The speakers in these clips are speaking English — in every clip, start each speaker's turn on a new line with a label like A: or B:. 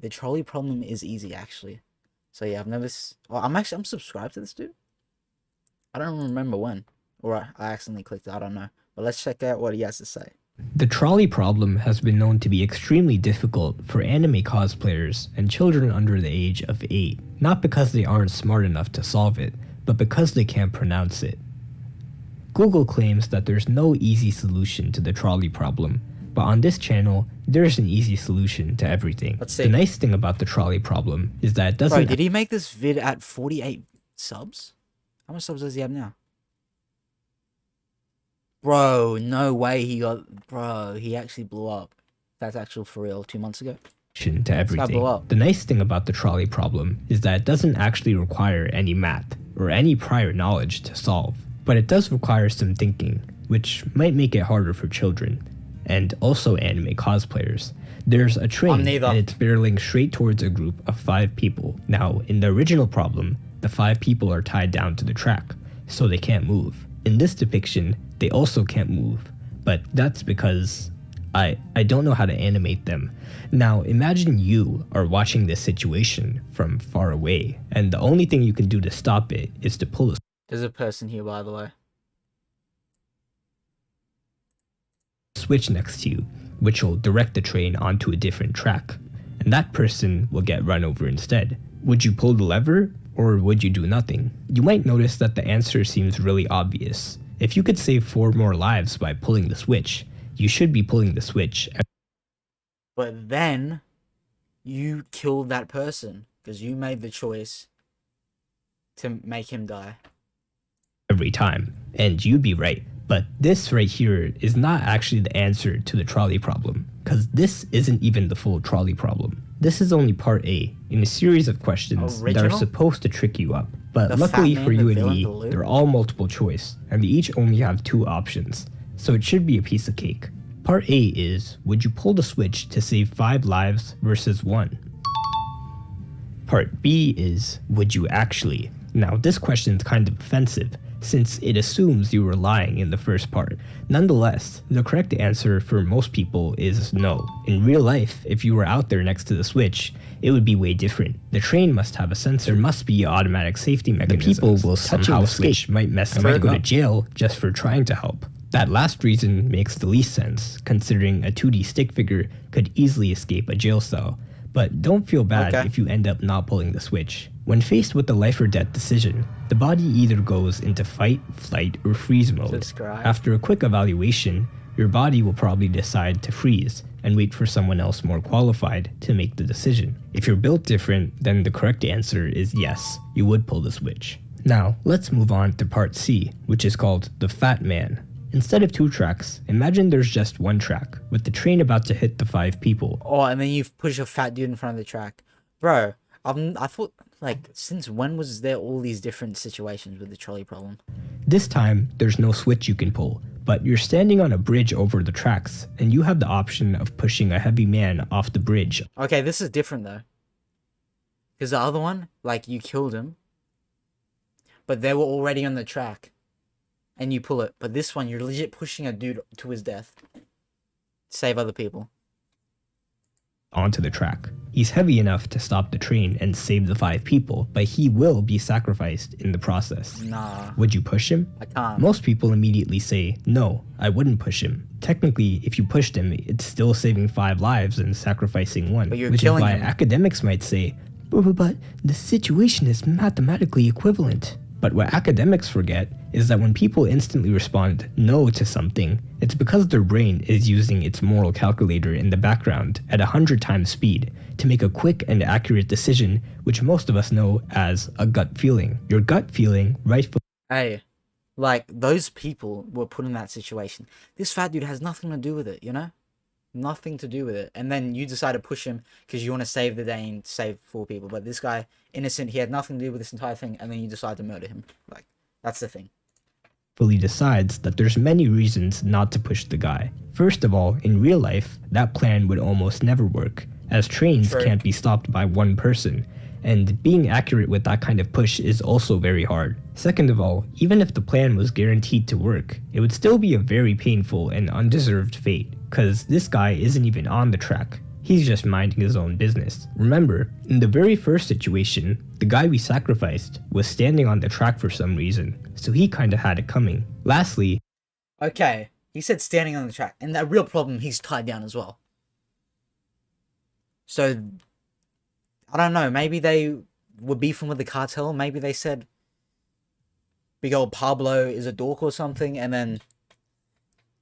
A: the trolley problem is easy actually. So yeah, I'm subscribed to this dude. I don't remember when, or I accidentally clicked it. I don't know. But let's check out what he has to say.
B: The trolley problem has been known to be extremely difficult for anime cosplayers and children under the age of 8, not because they aren't smart enough to solve it, but because they can't pronounce it. Google claims that there's no easy solution to the trolley problem, but on this channel, there's an easy solution to everything.
A: Let's see.
B: The nice thing about the trolley problem is that it doesn't—
A: Bro, did he make this vid at 48 subs? How much subs does he have now? Bro, no way he actually blew up. That's actual for real, 2 months ago.
B: To everything. The nice thing about the trolley problem is that it doesn't actually require any math or any prior knowledge to solve, but it does require some thinking, which might make it harder for children, and also anime cosplayers. There's a train and it's barreling straight towards a group of 5 people. Now, in the original problem, the 5 people are tied down to the track, so they can't move. In this depiction, they also can't move, but that's because I don't know how to animate them. Now, imagine you are watching this situation from far away, and the only thing you can do to stop it is to pull a—
A: There's a person here, by the way.
B: switch next to you, which will direct the train onto a different track, and that person will get run over instead. Would you pull the lever, or would you do nothing? You might notice that the answer seems really obvious. If you could save 4 more lives by pulling the switch, you should be pulling the switch.
A: But then, you killed that person, because you made the choice to make him die.
B: Every time, and you'd be right. But this right here is not actually the answer to the trolley problem, because this isn't even the full trolley problem. This is only part A in a series of questions that are supposed to trick you up. But luckily for you and me, they're all multiple choice, and they each only have 2 options, so it should be a piece of cake. Part A is, would you pull the switch to save 5 lives versus 1? Part B is, would you actually? Now this question is kind of offensive, since it assumes you were lying in the first part. Nonetheless, the correct answer for most people is no. In real life, if you were out there next to the switch, it would be way different. The train must have a sensor, must be automatic safety mechanisms. The people will somehow escape, might mess them up, might go to jail just for trying to help. That last reason makes the least sense, considering a 2D stick figure could easily escape a jail cell. But don't feel bad if you end up not pulling the switch. When faced with a life or death decision, the body either goes into fight, flight, or freeze mode. After a quick evaluation, your body will probably decide to freeze and wait for someone else more qualified to make the decision. If you're built different, then the correct answer is yes, you would pull the switch. Now, let's move on to part C, which is called the Fat Man. Instead of 2 tracks, imagine there's just 1 track, with the train about to hit the 5 people.
A: Oh, and then you push a fat dude in front of the track. Bro, I thought, like, since when was there all these different situations with the trolley problem?
B: This time, there's no switch you can pull, but you're standing on a bridge over the tracks, and you have the option of pushing a heavy man off the bridge.
A: Okay, this is different, though. Because the other one, like, you killed him, but they were already on the track. And you pull it. But this one, you're legit pushing a dude to his death. Save other people.
B: Onto the track. He's heavy enough to stop the train and save the 5 people, but he will be sacrificed in the process.
A: Nah.
B: Would you push him?
A: I can't.
B: Most people immediately say, no, I wouldn't push him. Technically, if you pushed him, it's still saving 5 lives and sacrificing 1.
A: But you're
B: which
A: killing
B: is why
A: him.
B: Academics might say, but the situation is mathematically equivalent. But what academics forget is that when people instantly respond no to something, it's because their brain is using its moral calculator in the background at 100 times speed to make a quick and accurate decision, which most of us know as a gut feeling. Your gut feeling rightfully—
A: Hey, like, those people were put in that situation. This fat dude has nothing to do with it, you know? Nothing to do with it. And then you decide to push him because you want to save the day and save 4 people. But this guy, innocent, he had nothing to do with this entire thing, and then you decide to murder him. Like, that's the thing.
B: decides that there's many reasons not to push the guy. First of all, in real life, that plan would almost never work, as trains can't be stopped by 1 person, and being accurate with that kind of push is also very hard. Second of all, even if the plan was guaranteed to work, it would still be a very painful and undeserved fate, cause this guy isn't even on the track. He's just minding his own business. Remember, in the very first situation, the guy we sacrificed was standing on the track for some reason, so he kinda had it coming. Lastly,
A: Okay, he said standing on the track, and that real problem, he's tied down as well. So, I don't know, maybe they were beefing with the cartel, maybe they said big old Pablo is a dork or something, and then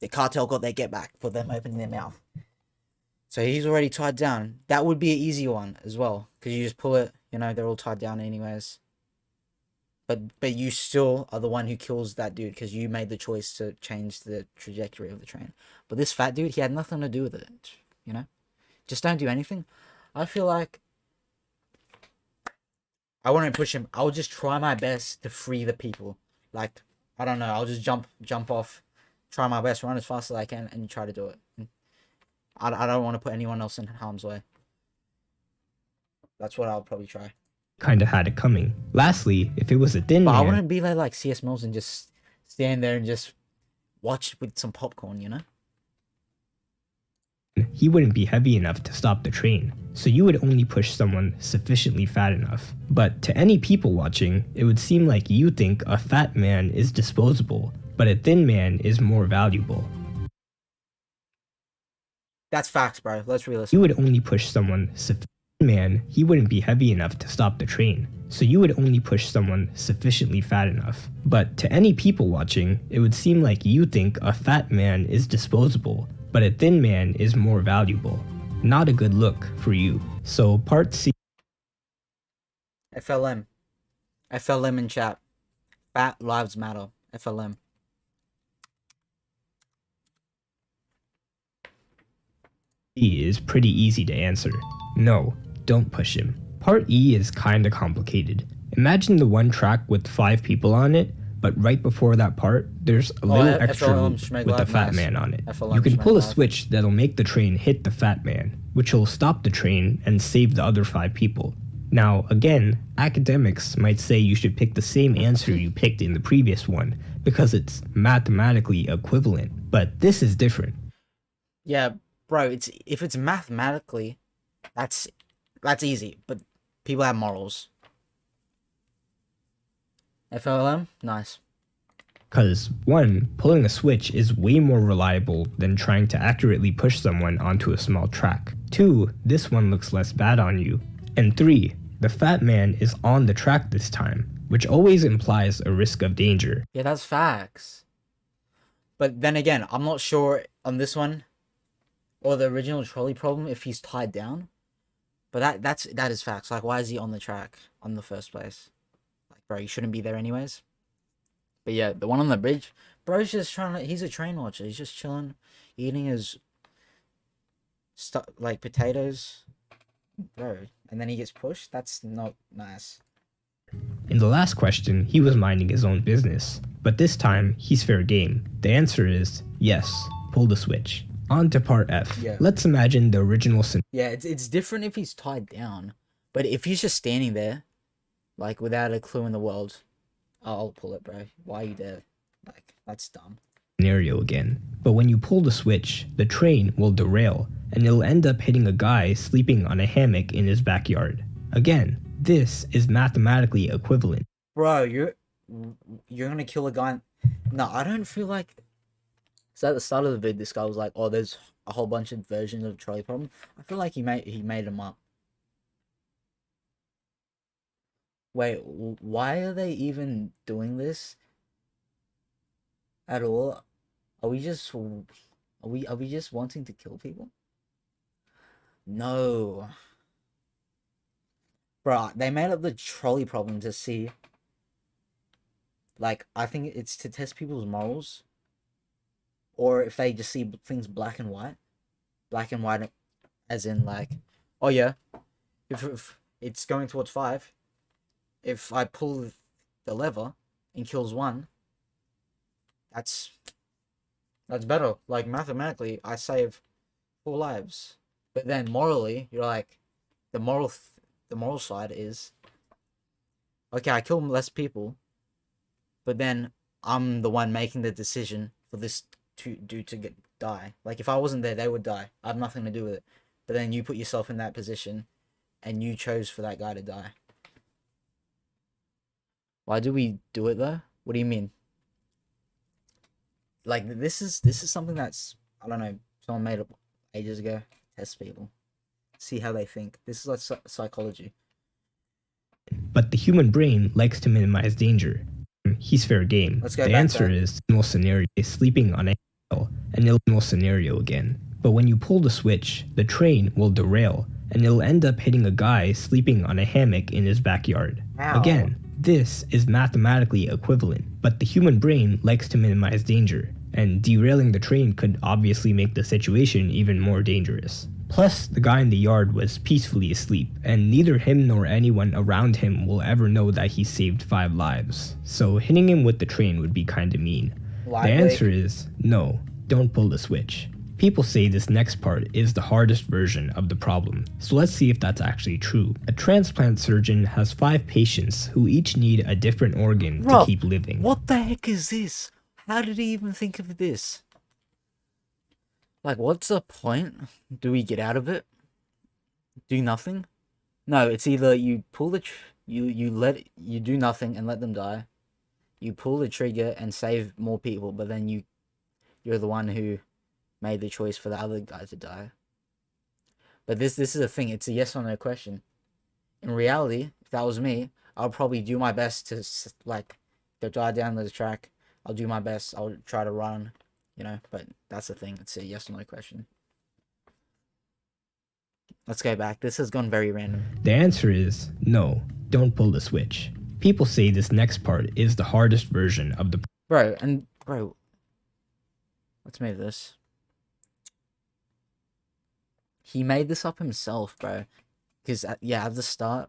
A: the cartel got their get back for them opening their mouth. So he's already tied down. That would be an easy one as well, because you just pull it, you know, they're all tied down anyways. But you still are the one who kills that dude, because you made the choice to change the trajectory of the train. But this fat dude, he had nothing to do with it, you know? Just don't do anything. I feel like I won't push him. I'll just try my best to free the people. Like, I don't know, I'll just jump off, try my best, run as fast as I can, and try to do it. I don't want to put anyone else in harm's way. That's what I'll probably try.
B: kinda had it coming. Lastly, if it was a thin
A: But I
B: man,
A: wouldn't be like CS Mills and just stand there and just watch with some popcorn, you know?
B: he wouldn't be heavy enough to stop the train, so you would only push someone sufficiently fat enough. But to any people watching, it would seem like you think a fat man is disposable, but a thin man is more valuable.
A: That's facts, bro. Let's realistic.
B: You would only push someone sufficiently man, he wouldn't be heavy enough to stop the train, so you would only push someone sufficiently fat enough. But to any people watching, it would seem like you think a fat man is disposable, but a thin man is more valuable. Not a good look for you. So part C.
A: FLM. FLM in chat. Fat lives matter. FLM.
B: Is pretty easy to answer. No, don't push him. Part E is kinda complicated. Imagine the one track with 5 people on it, but right before that part, there's a little extra
A: FLM,
B: loop
A: Schmeg
B: with the
A: Live,
B: fat
A: nice.
B: man on it.
A: FLM,
B: You can
A: Schmeg
B: pull a
A: Live.
B: switch that'll make the train hit the fat man, which will stop the train and save the other 5 people. Now, again, academics might say you should pick the same answer you picked in the previous one, because it's mathematically equivalent, but this is different.
A: Yeah, bro, if it's mathematically, that's easy, but people have morals. FLM? Nice.
B: Because, one, pulling a switch is way more reliable than trying to accurately push someone onto a small track. 2, this one looks less bad on you. And 3, the fat man is on the track this time, which always implies a risk of danger.
A: Yeah, that's facts. But then again, I'm not sure on this one, or the original trolley problem, if he's tied down. But that is facts. Like, why is he on the track on the first place? Like, bro, you shouldn't be there anyways. But yeah, the one on the bridge, bro's just trying to. He's a train watcher. He's just chilling, eating his stuff like potatoes, bro. And then he gets pushed. That's not nice.
B: In the last question, he was minding his own business, but this time, he's fair game. The answer is yes, pull the switch. On to part F.
A: Yeah.
B: Let's imagine the original scenario.
A: Yeah, it's different if he's tied down, but if he's just standing there, like without a clue in the world, I'll pull it, bro. Why are you there? Like, that's dumb.
B: Again. But when you pull the switch, the train will derail, and it'll end up hitting a guy sleeping on a hammock in his backyard. Again, this is mathematically equivalent.
A: Bro, you're gonna kill a guy. No, I don't feel like. So at the start of the vid, this guy was like, "Oh, there's a whole bunch of versions of trolley problem." I feel like he made them up. Wait, why are they even doing this at all? Are we just wanting to kill people? No. Bro, they made up the trolley problem to see. Like, I think it's to test people's morals. Or if they just see things black and white. Black and white as in like, oh yeah, if it's going towards 5, if I pull the lever and kills 1, that's better. Like, mathematically, I save 4 lives. But then morally, you're like, the moral side is, okay, I kill less people, but then I'm the one making the decision for this dude to die. Like, if I wasn't there, they would die. I have nothing to do with it. but then you put yourself in that position, and you chose for that guy to die. Why do we do it though? What do you mean? Like this is something that's, I don't know, someone made it ages ago. Test people, see how they think. This is like psychology.
B: But the human brain likes to minimize danger. He's fair game.
A: Let's go
B: The
A: back
B: answer
A: to
B: is normal scenario is sleeping on a hill, an normal scenario again. But when you pull the switch, the train will derail, and it'll end up hitting a guy sleeping on a hammock in his backyard.
A: Ow.
B: Again, this is mathematically equivalent, but the human brain likes to minimize danger, and derailing the train could obviously make the situation even more dangerous. Plus, the guy in the yard was peacefully asleep, and neither him nor anyone around him will ever know that he saved 5 lives, so hitting him with the train would be kinda mean. The answer is no, don't pull the switch. People say this next part is the hardest version of the problem, so let's see if that's actually true. A transplant surgeon has 5 patients who each need a different organ to keep living.
A: What the heck is this? How did he even think of this? Like, what's the point? Do we get out of it? Do nothing? No, it's either you pull the you do nothing and let them die. You pull the trigger and save more people, but then you're the one who made the choice for the other guy to die. But this is a thing. It's a yes or no question. In reality, if that was me, I'll probably do my best to like go die down the track. I'll do my best. I'll try to run, you know. But that's the thing. It's a yes or no question. Let's go back. This has gone very random.
B: The answer is no. Don't pull the switch. People say this next part is the hardest version of the
A: bro. Let's move this. He made this up himself, bro. Because, yeah, at the start,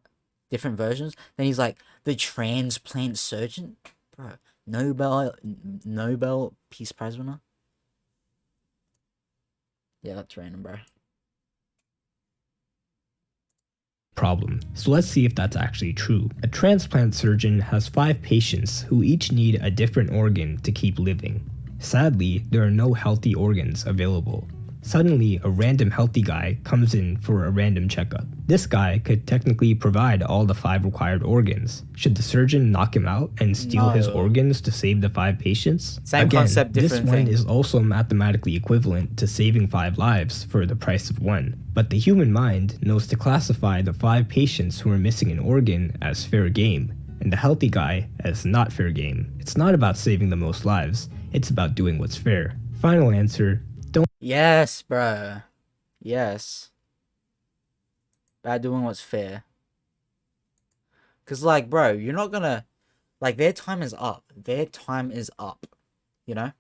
A: different versions. Then he's like, the transplant surgeon? Bro, Nobel Peace Prize winner? Yeah, that's random, bro.
B: problem. So let's see if that's actually true. A transplant surgeon has 5 patients who each need a different organ to keep living. Sadly, there are no healthy organs available. Suddenly, a random healthy guy comes in for a random checkup. This guy could technically provide all the 5 required organs. Should the surgeon knock him out and steal his organs to save the 5 patients?
A: Same concept, different
B: this one
A: thing.
B: is also mathematically equivalent to saving 5 lives for the price of 1. But the human mind knows to classify the 5 patients who are missing an organ as fair game, and the healthy guy as not fair game. It's not about saving the most lives, it's about doing what's fair. Final answer, don't.
A: Yes, bro. Yes. About doing what's fair. Because, like, bro, you're not gonna... Like, their time is up. Their time is up. You know?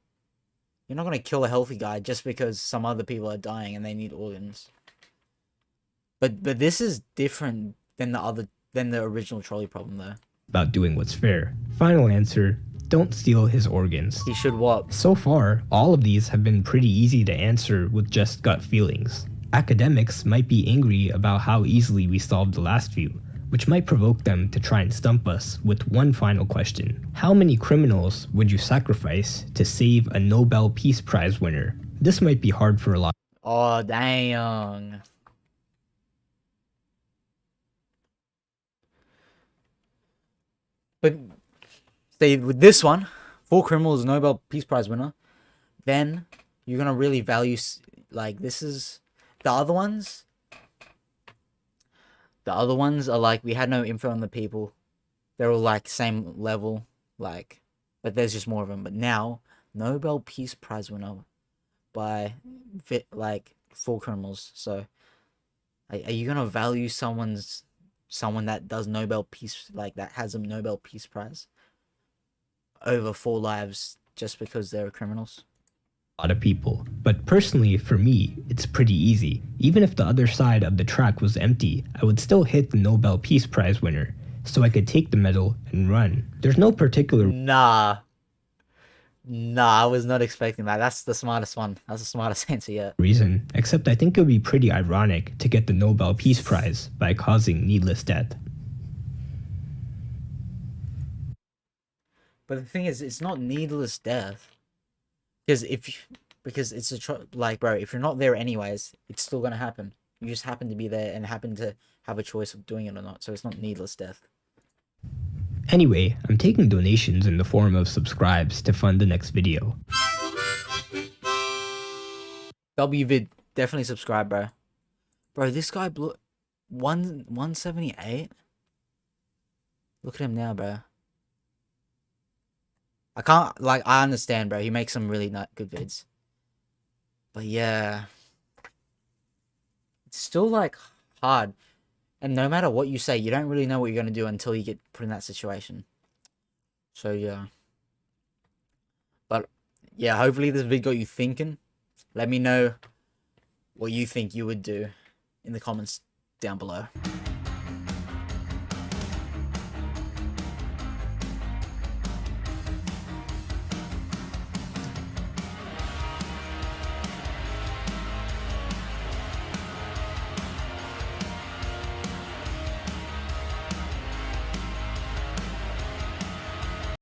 A: You're not gonna kill a healthy guy just because some other people are dying and they need organs. But this is different than the original trolley problem, though.
B: About doing what's fair. Final answer, don't steal his organs.
A: He should what?
B: So far, all of these have been pretty easy to answer with just gut feelings. Academics might be angry about how easily we solved the last few, which might provoke them to try and stump us with one final question. How many criminals would you sacrifice to save a Nobel Peace Prize winner? This might be hard for a lot.
A: Oh, dang. But say with this one, 4 criminals, Nobel Peace Prize winner, then you're gonna really value, like, this is the other ones. The other ones are like, we had no info on the people. They're all like same level, like, but there's just more of them. But now, Nobel Peace Prize winner by like 4 criminals. So, are you gonna value someone that does Nobel Peace, like, that has a Nobel Peace Prize over 4 lives just because they're criminals?
B: A lot of people. But personally, for me, it's pretty easy. Even if the other side of the track was empty, I would still hit the Nobel Peace Prize winner, so I could take the medal and run. There's no particular...
A: Nah, I was not expecting that. That's the smartest one. That's the smartest answer yet.
B: reason, except I think it would be pretty ironic to get the Nobel Peace Prize by causing needless death.
A: But the thing is, it's not needless death. Because it's like, bro, if you're not there anyways, it's still gonna happen. You just happen to be there and happen to have a choice of doing it or not. So it's not needless death.
B: Anyway, I'm taking donations in the form of subscribes to fund the next video.
A: WVid, definitely subscribe, bro. Bro, this guy blew 178. Look at him now, bro. I can't, like, I understand, bro. He makes some really not good vids. But yeah. It's still, like, hard. And no matter what you say, you don't really know what you're going to do until you get put in that situation. So, yeah. But, yeah, hopefully this vid got you thinking. Let me know what you think you would do in the comments down below.